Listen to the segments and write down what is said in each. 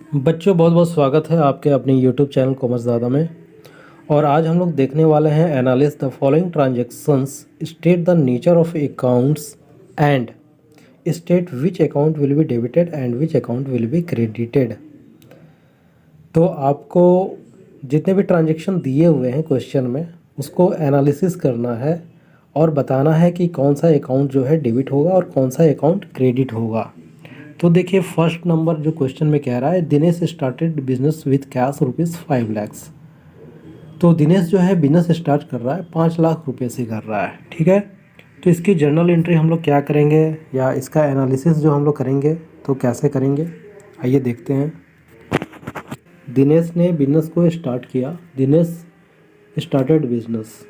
बच्चों बहुत बहुत स्वागत है आपके अपने YouTube चैनल कॉमर्स दादा में। और आज हम लोग देखने वाले हैं analyse the following transactions, state the nature of accounts and state which account will be debited and which account will be credited. तो आपको जितने भी ट्रांजैक्शन दिए हुए हैं क्वेश्चन में उसको एनालिसिस करना है और बताना है कि कौन सा अकाउंट जो है डेबिट होगा और कौन सा अकाउंट क्रेडिट होगा। तो देखिए फर्स्ट नंबर जो क्वेश्चन में कह रहा है, Dinesh started business with cash ₹5 lakh. तो दिनेश जो है बिजनेस स्टार्ट कर रहा है 5 लाख रुपये से कर रहा है, ठीक है। तो इसकी जर्नल एंट्री हम लोग क्या करेंगे या इसका एनालिसिस जो हम लोग करेंगे तो कैसे करेंगे, आइए देखते हैं। दिनेश ने बिजनेस को स्टार्ट किया, दिनेश स्टार्टेड बिजनेस।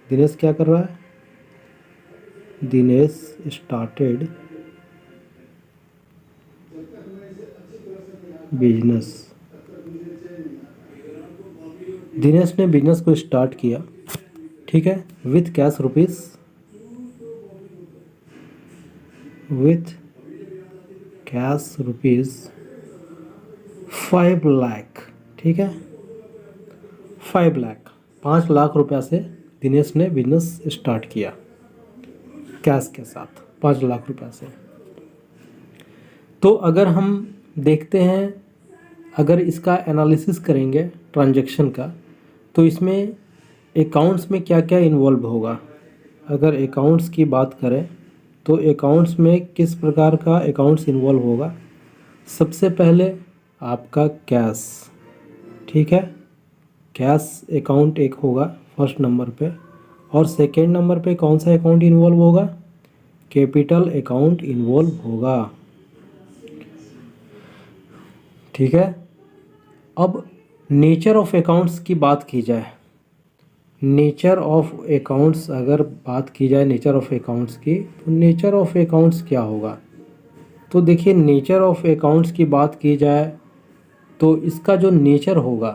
दिनेश क्या कर रहा है, दिनेश स्टार्टेड बिजनेस। दिनेश ने बिजनेस को स्टार्ट किया, ठीक है, with cash rupees, with cash ₹5 lakh, ठीक है। 5 लाख, 5 लाख रुपया से दिनेश ने बिजनेस स्टार्ट किया कैश के साथ, 5 लाख रुपया से। तो अगर हम देखते हैं, अगर इसका एनालिसिस करेंगे ट्रांजैक्शन का, तो इसमें अकाउंट्स में क्या क्या इन्वॉल्व होगा। अगर अकाउंट्स की बात करें तो अकाउंट्स में किस प्रकार का अकाउंट्स इन्वॉल्व होगा। सबसे पहले आपका कैश, ठीक है, कैश अकाउंट एक होगा फर्स्ट नंबर पे। और सेकेंड नंबर पे कौन सा अकाउंट इन्वॉल्व होगा, कैपिटल अकाउंट इन्वॉल्व होगा, ठीक है। अब नेचर ऑफ अकाउंट्स की बात की जाए, नेचर ऑफ अकाउंट्स अगर बात की जाए नेचर ऑफ अकाउंट्स की, तो नेचर ऑफ अकाउंट्स क्या होगा। तो देखिए नेचर ऑफ अकाउंट्स की बात की जाए तो इसका जो नेचर होगा,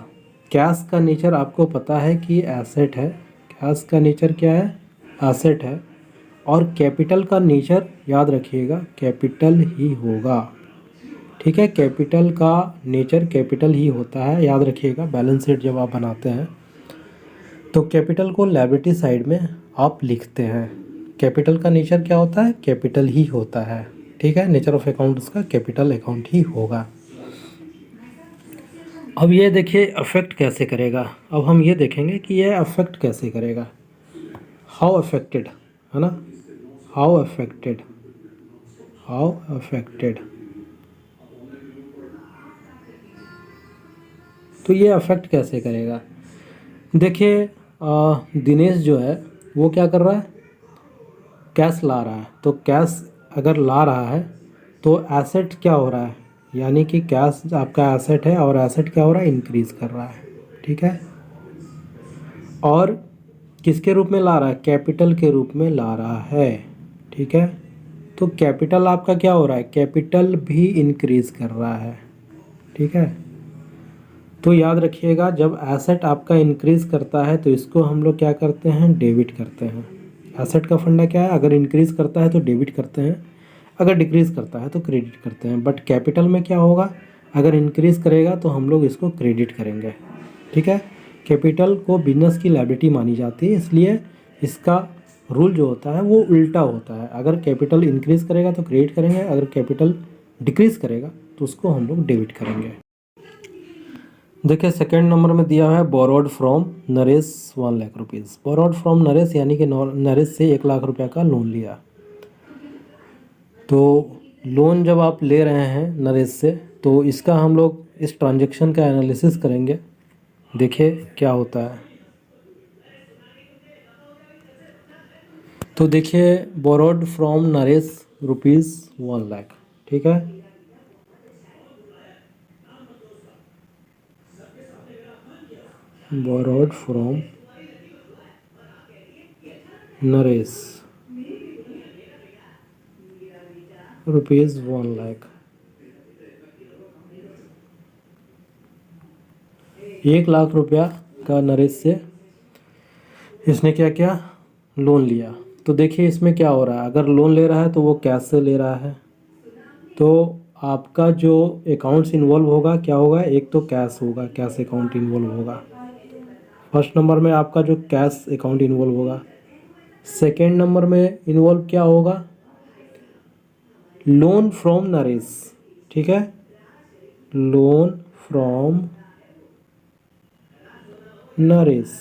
कैश का नेचर आपको पता है कि एसेट है, कैश का नेचर क्या है, एसेट है। और कैपिटल का नेचर याद रखिएगा कैपिटल ही होगा, ठीक है। कैपिटल का नेचर कैपिटल ही होता है, याद रखिएगा। बैलेंस शीट जब आप बनाते हैं तो कैपिटल को लायबिलिटी साइड में आप लिखते हैं। कैपिटल का नेचर क्या होता है, कैपिटल ही होता है, ठीक है। नेचर ऑफ अकाउंट उसका कैपिटल अकाउंट ही होगा। अब ये देखिए अफेक्ट कैसे करेगा। अब हम ये देखेंगे कि ये अफेक्ट कैसे करेगा, हाउ अफेक्टेड, है ना, हाउ अफेक्टेड, हाउ अफेक्टेड। तो ये अफेक्ट कैसे करेगा, देखिए दिनेश जो है वो क्या कर रहा है, कैश ला रहा है। तो कैश अगर ला रहा है तो एसेट क्या हो रहा है, यानी कि कैश आपका एसेट है और एसेट क्या हो रहा है, इंक्रीज़ कर रहा है, ठीक है। और किसके रूप में ला रहा है, कैपिटल के रूप में ला रहा है, ठीक है। तो कैपिटल आपका क्या हो रहा है, कैपिटल भी इंक्रीज़ कर रहा है, ठीक है। तो याद रखिएगा जब एसेट आपका इंक्रीज़ करता है तो इसको हम लोग क्या करते हैं, डेबिट करते हैं। एसेट का फंडा क्या है, अगर इंक्रीज़ करता है तो डेबिट करते हैं, अगर डिक्रीज़ करता है तो क्रेडिट करते हैं। बट कैपिटल में क्या होगा, अगर इंक्रीज़ करेगा तो हम लोग इसको क्रेडिट करेंगे, ठीक है। कैपिटल को बिजनेस की लायबिलिटी मानी जाती है, इसलिए इसका रूल जो होता है वो उल्टा होता है। अगर कैपिटल इंक्रीज़ करेगा तो क्रेडिट करेंगे, अगर कैपिटल डिक्रीज़ करेगा तो उसको हम लोग डेबिट करेंगे। देखिए सेकंड नंबर में दिया है borrowed from Naresh ₹1 lakh. Borrowed from Naresh यानी कि नरेश से 1 लाख रुपये का लोन लिया। तो लोन जब आप ले रहे हैं नरेश से तो इसका हम लोग इस ट्रांजैक्शन का एनालिसिस करेंगे, देखिए क्या होता है। तो देखिए बोरोड फ्रॉम नरेश ₹1 लाख, ठीक है। बोरोड फ्रॉम नरेश ₹1 लाख, 1 लाख रुपया का नरेश से इसने क्या किया, लोन लिया। तो देखिए इसमें क्या हो रहा है, अगर लोन ले रहा है तो वो कैश से ले रहा है। तो आपका जो अकाउंट्स इन्वॉल्व होगा क्या होगा, एक तो कैश होगा, कैश अकाउंट इन्वॉल्व होगा। फर्स्ट नंबर में आपका जो कैश अकाउंट इन्वॉल्व होगा। सेकेंड नंबर में इन्वॉल्व क्या होगा, लोन फ्रॉम नरेश, ठीक है, लोन फ्रॉम नरेश,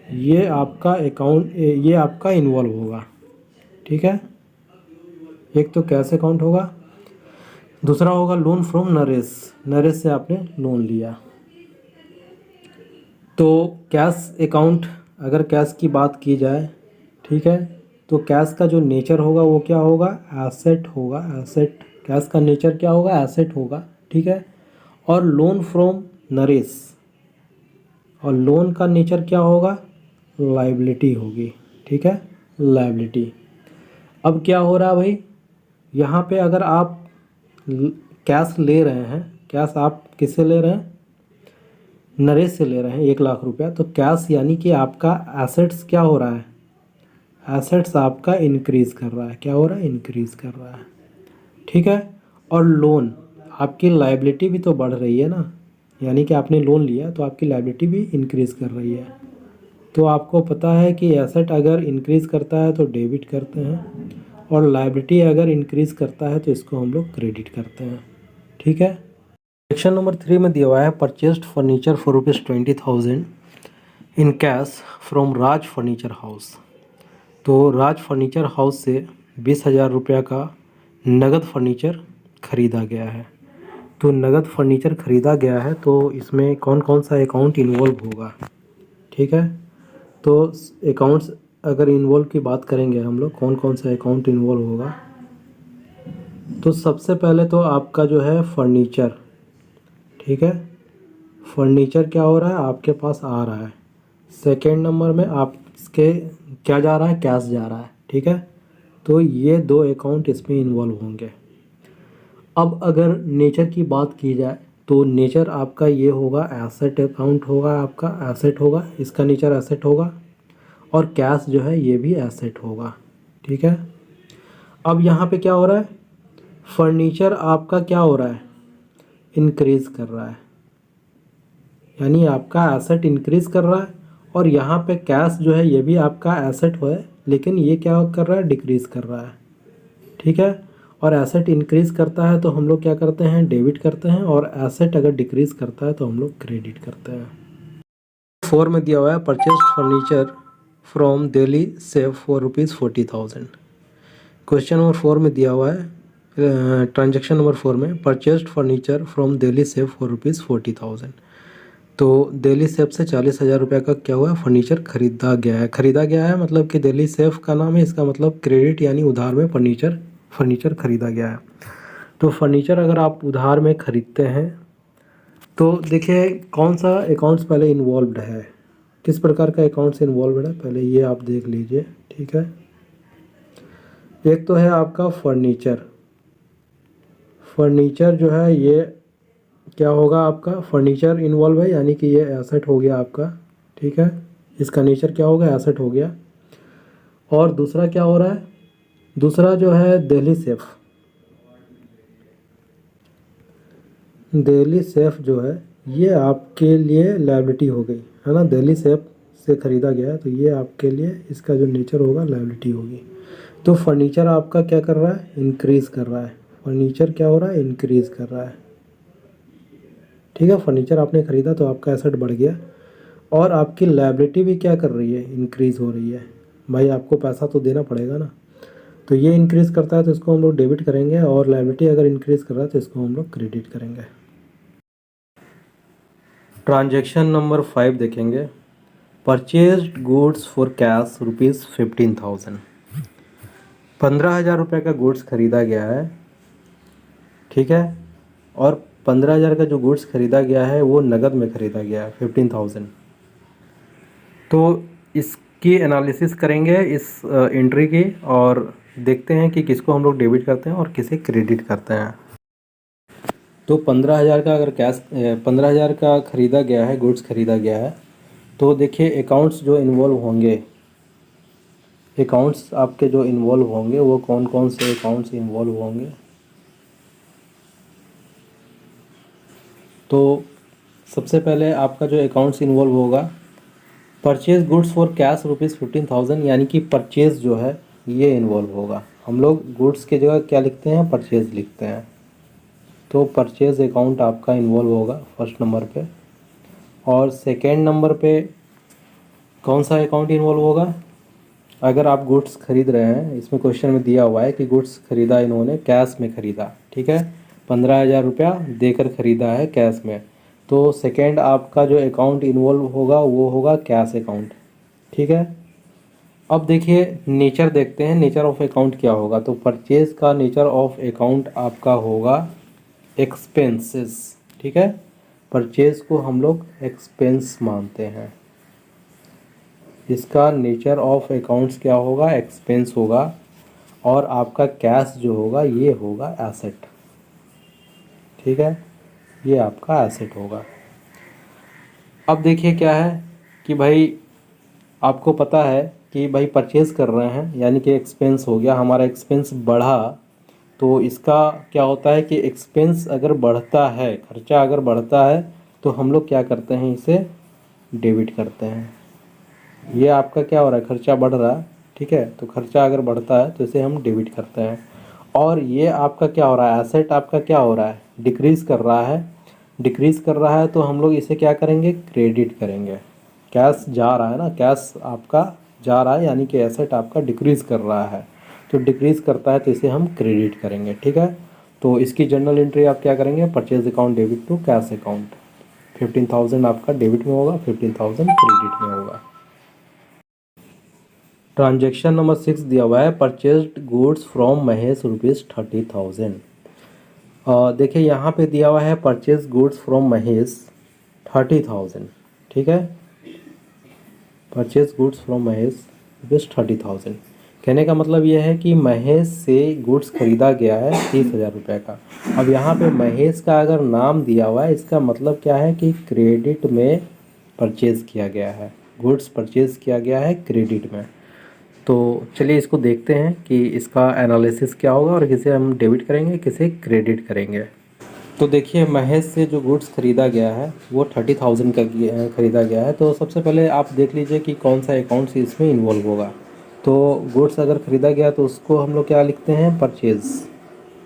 ये आपका अकाउंट, ये आपका इन्वॉल्व होगा, ठीक है। एक तो कैश अकाउंट होगा, दूसरा होगा लोन फ्रॉम नरेश, नरेश से आपने लोन लिया। तो कैश अकाउंट, अगर कैश की बात की जाए, ठीक है, तो कैश का जो नेचर होगा वो क्या होगा, एसेट होगा, एसेट। कैश का नेचर क्या होगा, एसेट होगा, ठीक है। और लोन फ्रॉम नरेश, और लोन का नेचर क्या होगा, लाइबिलिटी होगी, ठीक है, लाइबिलिटी। अब क्या हो रहा है भाई, यहाँ पे अगर आप कैश ले रहे हैं, कैश आप किससे ले रहे हैं, नरेश से ले रहे हैं 1 लाख रुपया, तो कैश यानी कि आपका एसेट्स क्या हो रहा है, एसेट्स आपका इंक्रीज़ कर रहा है, क्या हो रहा है, इंक्रीज़ कर रहा है, ठीक है। और लोन, आपकी लाइबिलिटी भी तो बढ़ रही है ना, यानी कि आपने लोन लिया तो आपकी लाइबिलिटी भी इंक्रीज़ कर रही है। तो आपको पता है कि एसेट अगर इंक्रीज़ करता है तो डेबिट करते हैं, और लाइबिलिटी अगर इंक्रीज़ करता है तो इसको हम लोग क्रेडिट करते हैं, ठीक है। सेक्शन नंबर 3 में दिया हुआ है, purchased furniture for ₹20,000 in cash from Raj furniture house. तो राज फर्नीचर हाउस से 20,000 रुपया का नगद फर्नीचर ख़रीदा गया है। तो नगद फर्नीचर ख़रीदा गया है, तो इसमें कौन कौन सा अकाउंट इन्वॉल्व होगा, ठीक है। तो अकाउंट्स अगर इन्वॉल्व की बात करेंगे हम लोग, कौन कौन सा अकाउंट इन्वॉल्व होगा, तो सबसे पहले तो आपका जो है फर्नीचर, ठीक है, फर्नीचर क्या हो रहा है, आपके पास आ रहा है। सेकेंड नंबर में आपके क्या जा रहा है, कैश जा रहा है, ठीक है। तो ये 2 अकाउंट इसमें इन्वॉल्व होंगे। अब अगर नेचर की बात की जाए तो नेचर आपका ये होगा, एसेट अकाउंट होगा, आपका एसेट होगा, इसका नेचर एसेट होगा, और कैश जो है ये भी एसेट होगा, ठीक है। अब यहाँ पे क्या हो रहा है, फर्नीचर आपका क्या हो रहा है, इंक्रीज़ कर रहा है, यानी आपका एसेट इंक्रीज़ कर रहा है। और यहाँ पे कैश जो है ये भी आपका एसेट है, लेकिन ये क्या कर रहा है, डिक्रीज़ कर रहा है, ठीक है। और एसेट इंक्रीज़ करता है तो हम लोग क्या करते हैं, डेबिट करते हैं, और एसेट अगर डिक्रीज़ करता है तो हम लोग क्रेडिट करते हैं। 4 में दिया हुआ है, purchased furniture from Delhi save for ₹40,000। Question number 4 में दिया हुआ है, ट्रांजैक्शन नंबर 4 में, purchased furniture from Delhi save for ₹40,000। तो दिल्ली सेफ से 40,000 रुपये का क्या हुआ, फर्नीचर खरीदा गया है। खरीदा गया है मतलब कि दिल्ली सेफ का नाम है, इसका मतलब क्रेडिट यानी उधार में फर्नीचर खरीदा गया है। तो फर्नीचर अगर आप उधार में ख़रीदते हैं तो देखिए कौन सा अकाउंट्स पहले इन्वॉल्व्ड है, किस प्रकार का अकाउंट्स इन्वॉल्व्ड है, पहले ये आप देख लीजिए, ठीक है। एक तो है आपका फर्नीचर, फर्नीचर जो है ये क्या होगा, आपका फर्नीचर इन्वॉल्व है, यानी कि ये एसेट हो गया आपका, ठीक है, इसका नेचर क्या होगा, एसेट हो गया। और दूसरा क्या हो रहा है, दूसरा जो है दिल्ली सेफ, दिल्ली सेफ जो है ये आपके लिए लायबिलिटी हो गई, है ना, दिल्ली सेफ से ख़रीदा गया है तो ये आपके लिए इसका जो नेचर होगा लायबिलिटी होगी। तो फर्नीचर आपका क्या कर रहा है, इंक्रीज़ कर रहा है, फर्नीचर क्या हो रहा है, इंक्रीज़ कर रहा है, ठीक है। फर्नीचर आपने ख़रीदा तो आपका एसेट बढ़ गया, और आपकी लायबिलिटी भी क्या कर रही है, इंक्रीज़ हो रही है। भाई आपको पैसा तो देना पड़ेगा ना, तो ये इंक्रीज़ करता है तो इसको हम लोग डेबिट करेंगे, और लायबिलिटी अगर इंक्रीज़ कर रहा है तो इसको हम लोग क्रेडिट करेंगे। ट्रांजैक्शन नंबर 5 देखेंगे, परचेज्ड गुड्स फॉर कैश ₹15,000। 15,000 रुपये का गुड्स ख़रीदा गया है, ठीक है। और 15,000 का जो गुड्स ख़रीदा गया है वो नगद में ख़रीदा गया है 15,000। तो इसकी एनालिसिस करेंगे इस एंट्री की, और देखते हैं कि किसको हम लोग डेबिट करते हैं और किसे क्रेडिट करते हैं। तो 15,000 का अगर कैश 15,000 का ख़रीदा गया है, गुड्स ख़रीदा गया है, तो देखिए अकाउंट्स जो इन्वॉल्व होंगे, अकाउंट्स आपके जो इन्वॉल्व होंगे वो कौन कौन से अकाउंट्स इन्वॉल्व होंगे, तो सबसे पहले आपका जो अकाउंट्स इन्वॉल्व होगा, परचेज गुड्स फॉर कैश ₹15,000, यानी कि परचेज जो है ये इन्वॉल्व होगा। हम लोग गुड्स की जगह क्या लिखते हैं, परचेज लिखते हैं। तो परचेज अकाउंट आपका इन्वॉल्व होगा फर्स्ट नंबर पे। और सेकेंड नंबर पे कौन सा अकाउंट इन्वॉल्व होगा, अगर आप गुड्स खरीद रहे हैं, इसमें क्वेश्चन में दिया हुआ है कि गुड्स खरीदा इन्होंने कैश में खरीदा, ठीक है, 15,000 रुपया देकर खरीदा है कैश में, तो सेकेंड आपका जो अकाउंट इन्वॉल्व होगा वो होगा कैश अकाउंट, ठीक है। अब देखिए नेचर देखते हैं, नेचर ऑफ अकाउंट क्या होगा। तो परचेज का नेचर ऑफ अकाउंट आपका होगा एक्सपेंसेस, ठीक है। परचेज को हम लोग एक्सपेंस मानते हैं, इसका नेचर ऑफ अकाउंट्स क्या होगा, एक्सपेंस होगा। और आपका कैश जो होगा ये होगा एसेट, ठीक है, ये आपका एसेट होगा। अब देखिए क्या है कि भाई आपको पता है कि भाई परचेज़ कर रहे हैं यानी कि एक्सपेंस हो गया, हमारा एक्सपेंस बढ़ा। तो इसका क्या होता है कि एक्सपेंस अगर बढ़ता है, खर्चा अगर बढ़ता है, तो हम लोग क्या करते हैं, इसे डेबिट करते हैं। ये आपका क्या हो रहा है, खर्चा बढ़ रहा है, ठीक है, तो खर्चा अगर बढ़ता है तो इसे हम डेबिट करते हैं। और ये आपका क्या हो रहा है, एसेट आपका क्या हो रहा है, डिक्रीज़ कर रहा है। डिक्रीज़ कर रहा है तो हम लोग इसे क्या करेंगे, क्रेडिट करेंगे। कैश जा रहा है ना, कैश आपका जा रहा है यानी कि एसेट आपका डिक्रीज़ कर रहा है, तो डिक्रीज़ करता है तो इसे हम क्रेडिट करेंगे, ठीक है। तो इसकी जर्नल एंट्री आप क्या करेंगे, purchase account debit to cash account. 15,000 आपका डेबिट में होगा, 15,000 क्रेडिट में होगा। ट्रांजेक्शन नंबर 6 दिया हुआ है, परचेज्ड गुड्स फ्रॉम महेश ₹30,000। देखिए यहाँ पे दिया हुआ है परचेज गुड्स फ्रॉम महेश 30,000, ठीक है। परचेज गुड्स फ्रॉम महेश ₹30,000, कहने का मतलब यह है कि महेश से गुड्स खरीदा गया है 30,000 रुपये का। अब यहाँ पे महेश का अगर नाम दिया हुआ है, इसका मतलब क्या है कि क्रेडिट में परचेज़ किया गया है, गुड्स परचेज़ किया गया है क्रेडिट में। तो चलिए इसको देखते हैं कि इसका एनालिसिस क्या होगा और किसे हम डेबिट करेंगे, किसे क्रेडिट करेंगे। तो देखिए महेश से जो गुड्स ख़रीदा गया है वो 30,000 का ख़रीदा गया है। तो सबसे पहले आप देख लीजिए कि कौन सा अकाउंट इसमें इन्वॉल्व होगा। तो गुड्स अगर ख़रीदा गया तो उसको हम लोग क्या लिखते हैं, परचेज़,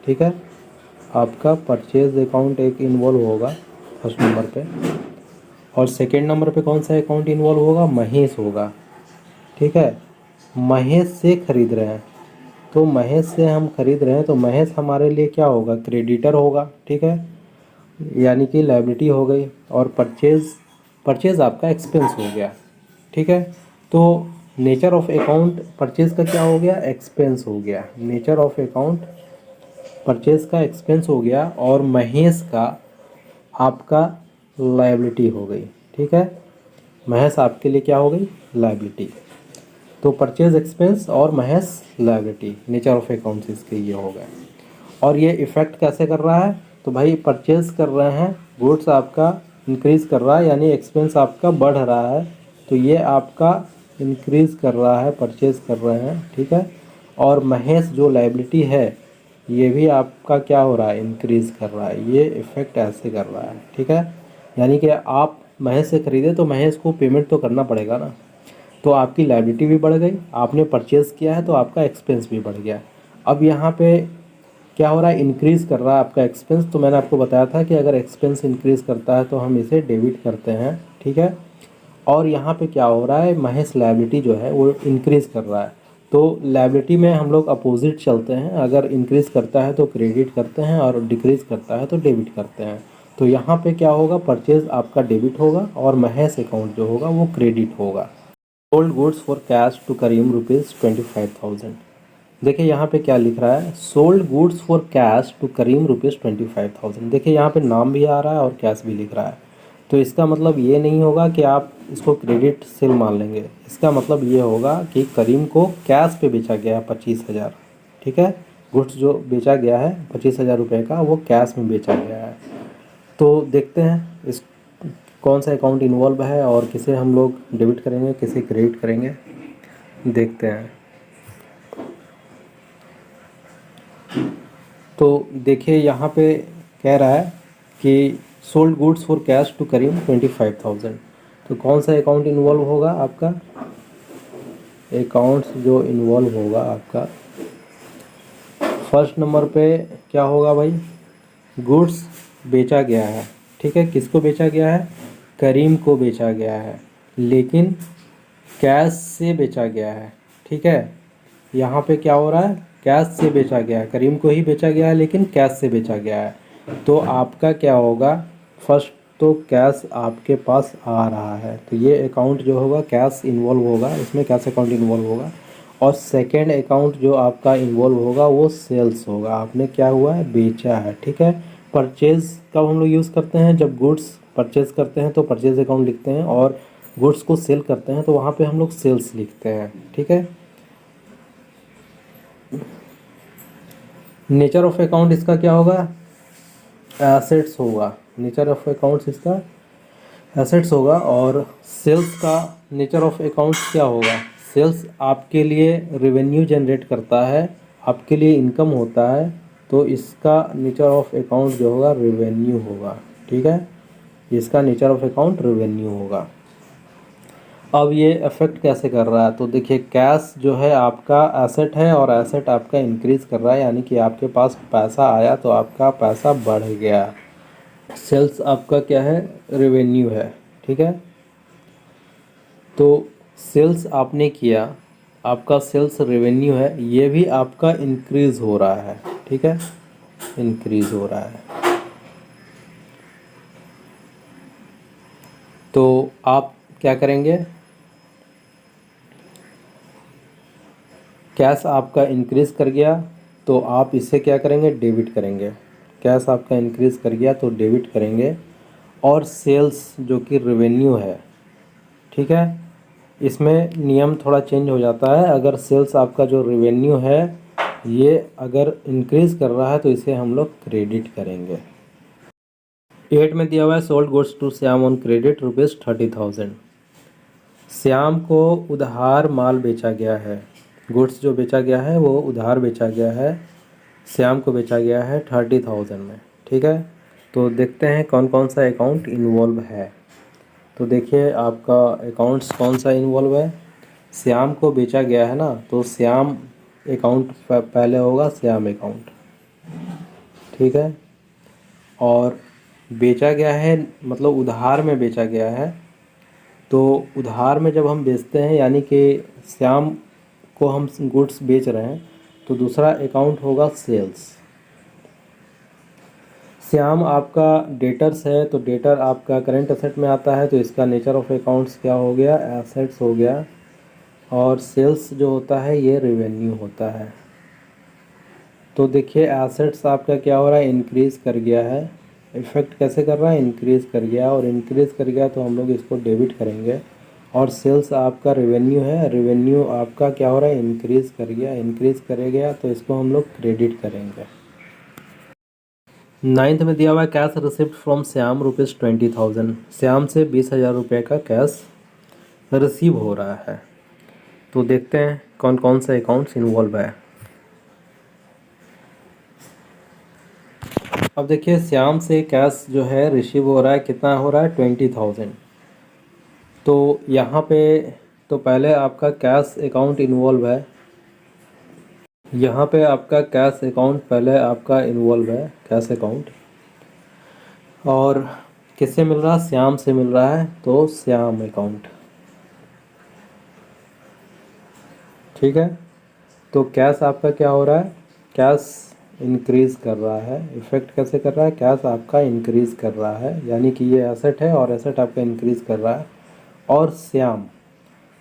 ठीक है। आपका परचेज़ अकाउंट एक इन्वॉल्व होगा फर्स्ट नंबर पे। और सेकेंड नंबर पे कौन सा अकाउंट इन्वॉल्व होगा, महेश होगा, ठीक है। महेश से ख़रीद रहे हैं, तो महेश से हम खरीद रहे हैं तो महेश हमारे लिए क्या होगा, क्रेडिटर होगा, ठीक है, यानी कि लायबिलिटी हो गई। और परचेज़ आपका एक्सपेंस हो गया, ठीक है। तो नेचर ऑफ अकाउंट परचेज़ का क्या हो गया, एक्सपेंस हो गया। नेचर ऑफ अकाउंट परचेज़ का एक्सपेंस हो गया और महेश का आपका लायबिलिटी हो गई, ठीक है। महेश आपके लिए क्या हो गई, लायबिलिटी। तो परचेज एक्सपेंस और Mahesh liability, nature of accounts इसके ये हो गए। और ये इफ़ेक्ट कैसे कर रहा है, तो भाई परचेज कर रहे हैं, गुड्स आपका इंक्रीज़ कर रहा है यानी एक्सपेंस आपका बढ़ रहा है, तो ये आपका इंक्रीज़ कर रहा है, परचेज कर रहे हैं, ठीक है। और महेश जो लायबिलिटी है ये भी आपका क्या हो रहा है, इंक्रीज़ कर रहा है। ये इफ़ेक्ट ऐसे कर रहा है, ठीक है। यानी कि आप महेश से ख़रीदे तो महेश को पेमेंट तो करना पड़ेगा ना, तो आपकी लायबिलिटी भी बढ़ गई, आपने परचेज़ किया है तो आपका एक्सपेंस भी बढ़ गया। अब यहाँ पे क्या हो रहा है, इंक्रीज़ कर रहा है आपका एक्सपेंस। तो मैंने आपको बताया था कि अगर एक्सपेंस इंक्रीज़ करता है तो हम इसे डेबिट करते हैं, ठीक है। और यहाँ पे क्या हो रहा है, महेश लायबिलिटी जो है वो इंक्रीज़ कर रहा है। तो लायबिलिटी में हम लोग अपोजिट चलते हैं, अगर इंक्रीज़ करता है तो क्रेडिट करते हैं और डिक्रीज़ करता है तो डेबिट करते हैं। तो यहाँ पे क्या होगा, परचेज़ आपका डेबिट होगा और महेश अकाउंट जो होगा वो क्रेडिट होगा। Sold goods for cash to Karim ₹25,000। देखिए यहाँ पे क्या लिख रहा है, sold goods for cash to Karim ₹25,000। देखिए यहाँ पे नाम भी आ रहा है और कैश भी लिख रहा है। तो इसका मतलब ये नहीं होगा कि आप इसको क्रेडिट सेल मान लेंगे, इसका मतलब ये होगा कि करीम को कैश पे बेचा गया है 25,000, ठीक है। गुड्स जो बेचा गया है 25,000 रुपये का वो कैश में बेचा गया है। तो देखते हैं इस कौन सा अकाउंट इन्वॉल्व है और किसे हम लोग डेबिट करेंगे, किसे क्रेडिट करेंगे, देखते हैं। तो देखिए यहाँ पे कह रहा है कि sold goods for cash to Karim 25,000। तो कौन सा अकाउंट इन्वॉल्व होगा आपका? अकाउंट्स जो इन्वॉल्व होगा आपका, फर्स्ट नंबर पे क्या होगा भाई? गुड्स बेचा गया है, ठीक है। किसको बेचा गया है? करीम को बेचा गया है, लेकिन कैश से बेचा गया है, ठीक है। यहाँ पे क्या हो रहा है? कैश से बेचा गया है, करीम को ही बेचा गया है लेकिन कैश से बेचा गया है। तो आपका क्या होगा? फर्स्ट तो कैश आपके पास आ रहा है, तो ये अकाउंट जो होगा कैश इन्वॉल्व होगा, इसमें कैश अकाउंट इन्वॉल्व होगा। और सेकेंड अकाउंट जो आपका इन्वॉल्व होगा वो सेल्स होगा, आपने क्या हुआ है? बेचा है, ठीक है। परचेज़ कब हम लोग यूज़ करते हैं? जब गुड्स परचेज़ करते हैं तो परचेज़ अकाउंट लिखते हैं, और गुड्स को सेल करते हैं तो वहाँ पे हम लोग सेल्स लिखते हैं, ठीक है। नेचर ऑफ अकाउंट इसका क्या होगा? एसेट्स होगा। नेचर ऑफ अकाउंट्स इसका एसेट्स होगा। और सेल्स का नेचर ऑफ अकाउंट्स क्या होगा? सेल्स आपके लिए रेवेन्यू जनरेट करता है, आपके लिए इनकम होता है, तो इसका नेचर ऑफ अकाउंट जो होगा रेवेन्यू होगा, ठीक है। इसका नेचर ऑफ अकाउंट रेवेन्यू होगा। अब ये अफेक्ट कैसे कर रहा है? तो देखिए, कैश जो है आपका एसेट है, और एसेट आपका इंक्रीज़ कर रहा है, यानी कि आपके पास पैसा आया तो आपका पैसा बढ़ गया। सेल्स आपका क्या है? रेवेन्यू है, ठीक है। तो सेल्स आपने किया, आपका सेल्स रेवेन्यू है, ये भी आपका इंक्रीज़ हो रहा है, ठीक है, इंक्रीज़ हो रहा है। तो आप क्या करेंगे? कैश आपका इंक्रीज़ कर गया तो आप इसे क्या करेंगे? डेबिट करेंगे। कैश आपका इंक्रीज़ कर गया तो डेबिट करेंगे। और सेल्स जो कि रेवेन्यू है, ठीक है, इसमें नियम थोड़ा चेंज हो जाता है। अगर सेल्स आपका जो रेवेन्यू है ये अगर इंक्रीज़ कर रहा है तो इसे हम लोग क्रेडिट करेंगे। 8 में दिया हुआ है sold goods to Shyam on credit ₹30,000। Shyam को उधार माल बेचा गया है, गुड्स जो बेचा गया है वो उधार बेचा गया है, श्याम को बेचा गया है 30,000 में, ठीक है। तो देखते हैं कौन कौन सा अकाउंट इन्वॉल्व है। तो देखिए, आपका अकाउंट्स कौन सा इन्वॉल्व है? श्याम को बेचा गया है ना, तो श्याम अकाउंट पहले होगा, श्याम अकाउंट, ठीक है। और बेचा गया है मतलब उधार में बेचा गया है, तो उधार में जब हम बेचते हैं यानी कि श्याम को हम गुड्स बेच रहे हैं, तो दूसरा अकाउंट होगा सेल्स। श्याम आपका डेटर्स है, तो डेटर आपका करंट एसेट में आता है, तो इसका नेचर ऑफ अकाउंट्स क्या हो गया? एसेट्स हो गया। और सेल्स जो होता है ये रेवेन्यू होता है। तो देखिए, एसेट्स आपका क्या हो रहा है? इंक्रीज़ कर गया है। इफेक्ट कैसे कर रहा है? इंक्रीज़ कर गया, और इंक्रीज़ कर गया तो हम लोग इसको डेबिट करेंगे। और सेल्स आपका रेवेन्यू है, रेवेन्यू आपका क्या हो रहा है? इंक्रीज़ कर गया, इंक्रीज़ कर गया तो इसको हम लोग क्रेडिट करेंगे। 9th में दिया हुआ है cash receipt from Shyam ₹20,000। Shyam से 20,000 रुपये का कैश रिसीव हो रहा है। तो देखते हैं कौन कौन से अकाउंट्स इन्वॉल्व है। अब देखिए, श्याम से कैश जो है रिसीव हो रहा है, कितना हो रहा है? 20,000। तो यहाँ पे तो पहले आपका कैश अकाउंट इन्वॉल्व है, यहाँ पे आपका कैश अकाउंट पहले आपका इन्वॉल्व है, कैश अकाउंट। और किससे मिल रहा है? श्याम से मिल रहा है, तो श्याम अकाउंट, ठीक है। तो कैश आपका क्या हो रहा है? कैश इंक्रीज़ कर रहा है। इफेक्ट कैसे कर रहा है? कैश आपका इंक्रीज़ कर रहा है, यानी कि ये एसेट है और एसेट आपका इंक्रीज़ कर रहा है। और श्याम,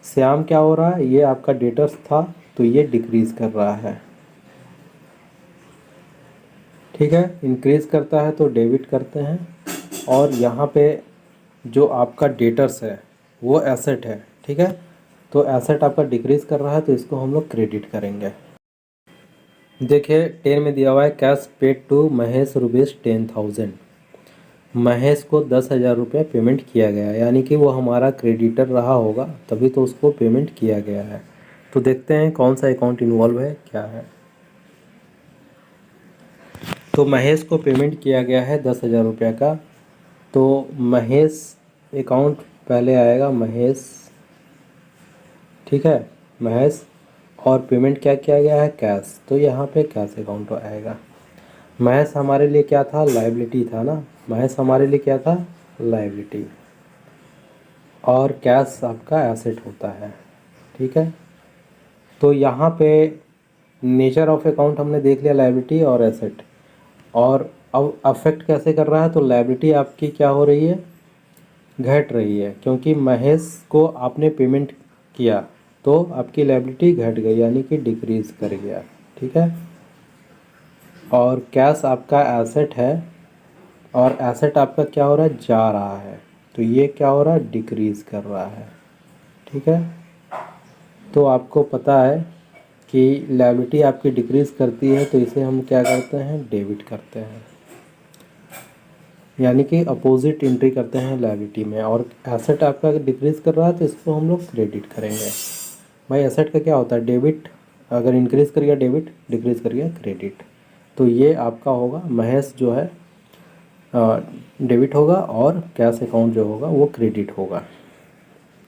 श्याम क्या हो रहा है? ये आपका डेटर्स था तो ये डिक्रीज़ कर रहा है, ठीक है। इंक्रीज़ करता है तो डेबिट करते हैं। और यहाँ पे जो आपका डेटर्स है वो एसेट है, ठीक है। तो एसेट आपका डिक्रीज़ कर रहा है तो इसको हम लोग क्रेडिट करेंगे। देखिए, 10 में दिया हुआ है cash paid to Mahesh ₹10,000। Mahesh को 10,000 रुपये पेमेंट किया गया है, यानी कि वो हमारा क्रेडिटर रहा होगा तभी तो उसको पेमेंट किया गया है। तो देखते हैं कौन सा अकाउंट इन्वॉल्व है, क्या है। तो महेश को पेमेंट किया गया है 10,000 रुपये का, तो महेश अकाउंट पहले आएगा, महेश, ठीक है, महेश, और पेमेंट क्या किया गया है, कैश, तो यहाँ पे कैश अकाउंट आएगा। महेश हमारे लिए क्या था, लायबिलिटी था ना, महेश हमारे लिए क्या था, लायबिलिटी, और कैश आपका एसेट होता है, ठीक है। तो यहाँ पे नेचर ऑफ अकाउंट हमने देख लिया, लायबिलिटी और एसेट। और अब अफेक्ट कैसे कर रहा है, तो लायबिलिटी आपकी क्या हो रही है, घट रही है, क्योंकि महेश को आपने पेमेंट किया तो आपकी लायबिलिटी घट गई, यानी कि डिक्रीज़ कर गया, ठीक है। और कैश आपका एसेट है, और एसेट आपका क्या हो रहा है, जा रहा है, तो ये क्या हो रहा है, डिक्रीज़ कर रहा है, ठीक है। तो आपको पता है कि लायबिलिटी आपकी डिक्रीज़ करती है, तो इसे हम क्या करते हैं, डेबिट करते हैं, यानी कि अपोजिट एंट्री करते हैं लायबिलिटी में। और एसेट आपका डिक्रीज़ कर रहा है तो इसको हम लोग क्रेडिट करेंगे। भाई एसेट का क्या होता है, डेबिट, अगर इंक्रीज़ कर गया डेबिट, डिक्रीज़ कर गया क्रेडिट। तो ये आपका होगा, महेश जो है डेबिट होगा और कैश अकाउंट जो होगा वो क्रेडिट होगा।